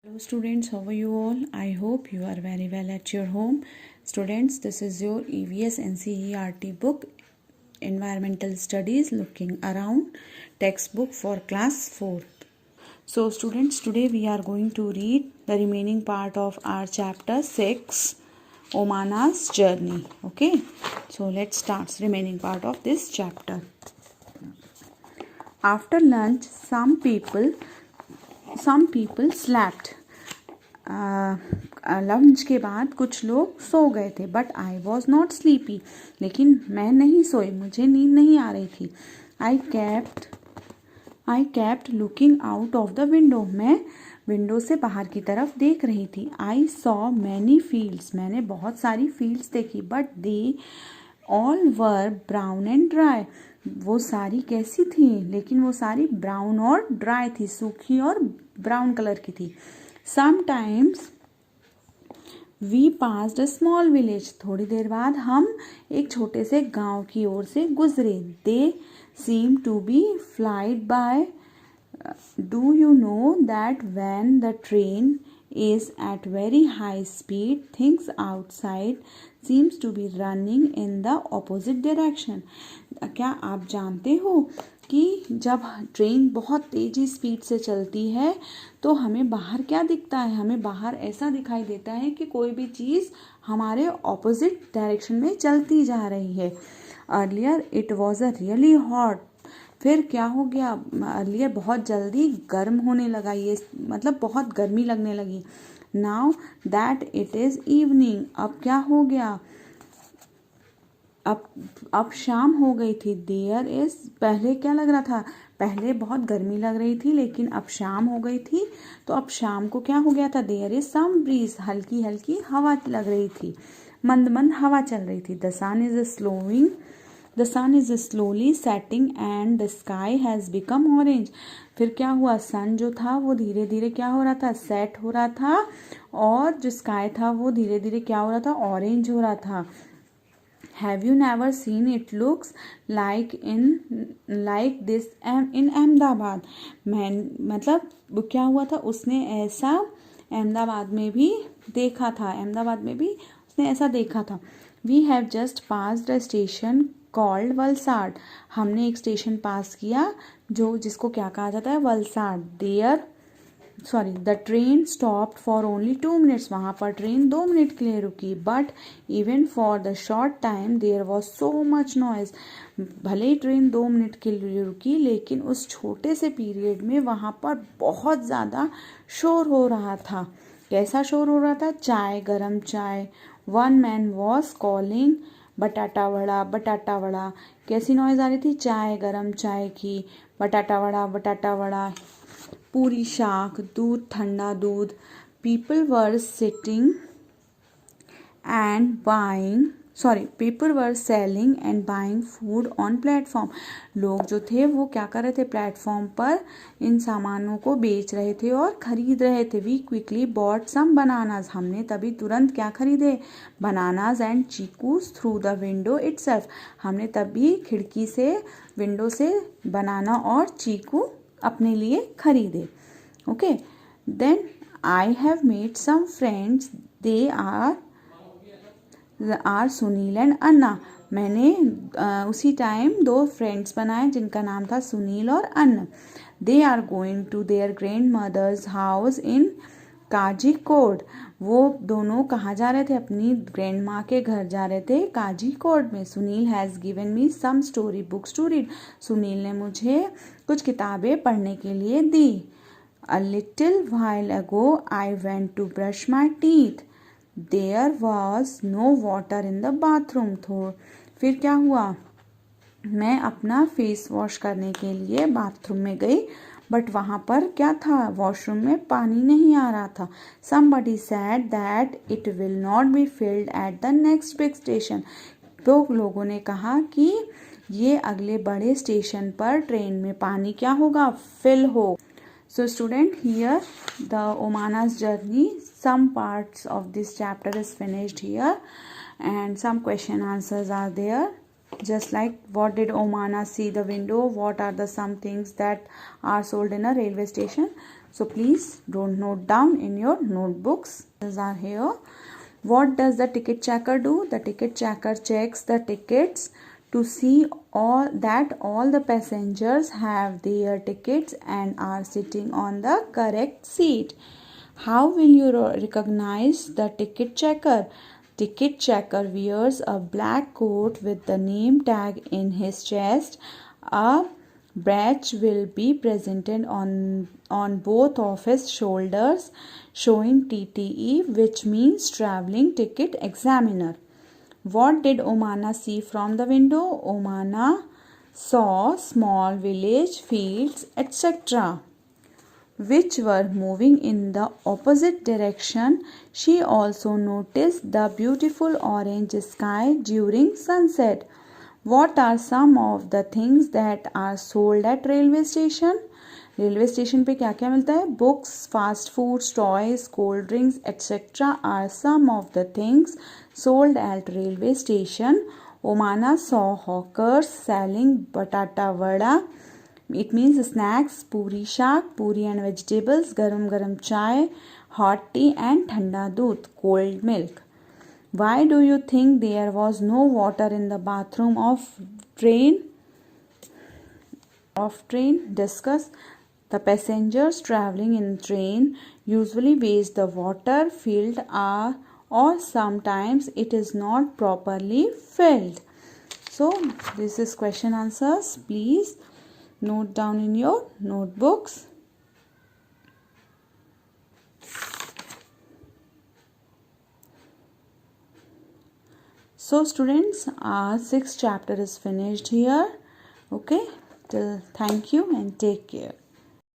Hello students, how are you all? I hope you are very well at your home. Students, this is your EVS NCERT book, Environmental Studies Looking Around, textbook for class 4th. So students, today we are going to read the remaining part of our chapter 6, Omana's Journey. Okay, so let's start remaining part of this chapter. After lunch, some people slept. Lunch के बाद कुछ लोग सो गए थे. But I was not sleepy, लेकिन मैं नहीं सोई, मुझे नींद नहीं आ रही थी. I kept looking out of the window, मैं विंडो से बाहर की तरफ देख रही थी. आई सॉ मैनी फील्ड्स, मैंने बहुत सारी फील्ड्स देखी. But they all were brown and dry, वो सारी कैसी थी, लेकिन वो सारी ब्राउन और ड्राई थी, सूखी और ब्राउन कलर की थी. Sometimes we passed a small village, थोड़ी देर बाद हम एक छोटे से गांव की ओर से गुजरे. They seem to be flied by. Do you know that when the train is at very high speed, things outside seems to be running in the opposite direction. क्या आप जानते हो कि जब ट्रेन बहुत तेज़ी स्पीड से चलती है तो हमें बाहर क्या दिखता है? हमें बाहर ऐसा दिखाई देता है कि कोई भी चीज़ हमारे ऑपोजिट डायरेक्शन में चलती जा रही है. Earlier it was a really hot, फिर क्या हो गया? अर्लियर बहुत जल्दी गर्म होने लगा, ये मतलब बहुत गर्मी लगने लगी. Now that it is evening, अब क्या हो गया? अब शाम हो गई थी. देयर इज, पहले क्या लग रहा था? पहले बहुत गर्मी लग रही थी, लेकिन अब शाम हो गई थी, तो अब शाम को क्या हो गया था? देयर इज सम ब्रीज, हल्की हल्की हवा लग रही थी, मंद मंद हवा चल रही थी. The sun is slowly setting and the sky has become orange. फिर क्या हुआ? सन जो था वो धीरे धीरे क्या हो रहा था? सेट हो रहा था, और जो स्काई था वो धीरे धीरे क्या हो रहा था? ऑरेंज हो रहा था. Have you never seen it looks like this in Ahmedabad? मतलब क्या हुआ था? उसने ऐसा अहमदाबाद में भी देखा था, अहमदाबाद में भी उसने ऐसा देखा था. We have just passed a station called Valsad, हमने एक स्टेशन पास किया जिसको क्या कहा जाता है? Valsad. The train stopped for only 2 minutes, वहाँ पर ट्रेन 2 मिनट के लिए रुकी. But even for the short time there was so much noise, भले ही ट्रेन 2 मिनट के लिए रुकी, लेकिन उस छोटे से पीरियड में वहाँ पर बहुत ज़्यादा शोर हो रहा था. कैसा शोर हो रहा था? चाय, गरम चाय. वन मैन वॉज कॉलिंग बटाटा वड़ा. कैसी नॉइज आ रही थी? चाय, गरम चाय की, बटाटा वड़ा, पूरी शाक, दूध, ठंडा दूध. People were selling and buying food on platform. लोग जो थे वो क्या कर रहे थे? प्लेटफॉर्म पर इन सामानों को बेच रहे थे और खरीद रहे थे. We quickly bought some bananas, हमने तभी तुरंत क्या खरीदे? Bananas and chikoos through the window itself, हमने तभी खिड़की से, विंडो से बनाना और चीकू अपने लिए खरीदे. Okay, then I have made some friends, they are Sunil and Anna. मैंने उसी टाइम 2 फ्रेंड्स बनाए जिनका नाम था सुनील और Anna. They are going to their grandmother's house in Kozhikode, वो दोनों कहाँ जा रहे थे? अपनी ग्रैंड माँ के घर जा रहे थे, काजीकोड में. Sunil has given me some story books to read, Sunil ने मुझे कुछ किताबें पढ़ने के लिए दी. A little while ago I went to brush my teeth, there was no water in the bathroom. फिर क्या हुआ? मैं अपना फेस वॉश करने के लिए बाथरूम में गई, बट वहाँ पर क्या था? वॉशरूम में पानी नहीं आ रहा था. Somebody said that it will not be filled at the next big station. तो लोगों ने कहा कि ये अगले बड़े स्टेशन पर ट्रेन में पानी क्या होगा? फिल हो. So student, here the Omana's journey, some parts of this chapter is finished here and some question answers are there. Just like what did Omana see the window, what are the some things that are sold in a railway station. So please don't note down in your notebooks. These are here. What does the ticket checker do? The ticket checker checks the tickets to see all the passengers have their tickets and are sitting on the correct seat. How will you recognize the ticket checker? Ticket checker wears a black coat with the name tag in his chest. A badge will be presented on both of his shoulders showing TTE, which means traveling ticket examiner. What did Omana see from the window? Omana saw small village fields, etc., which were moving in the opposite direction. She also noticed the beautiful orange sky during sunset. What are some of the things that are sold at railway station? Railway station पे क्या क्या मिलता है? Books, fast foods, toys, cold drinks etc. are some of the things sold at railway station. Omana saw hawkers selling batata vada. It means snacks, puri shaak, puri and vegetables, garam garam chai, hot tea and thanda doodh, cold milk. Why do you think there was no water in the bathroom of train? Discuss. The passengers traveling in train usually waste the water filled or sometimes it is not properly filled. So this is question answers. Please note down in your notebooks. So students, our 6th chapter is finished here. Okay, thank you and take care.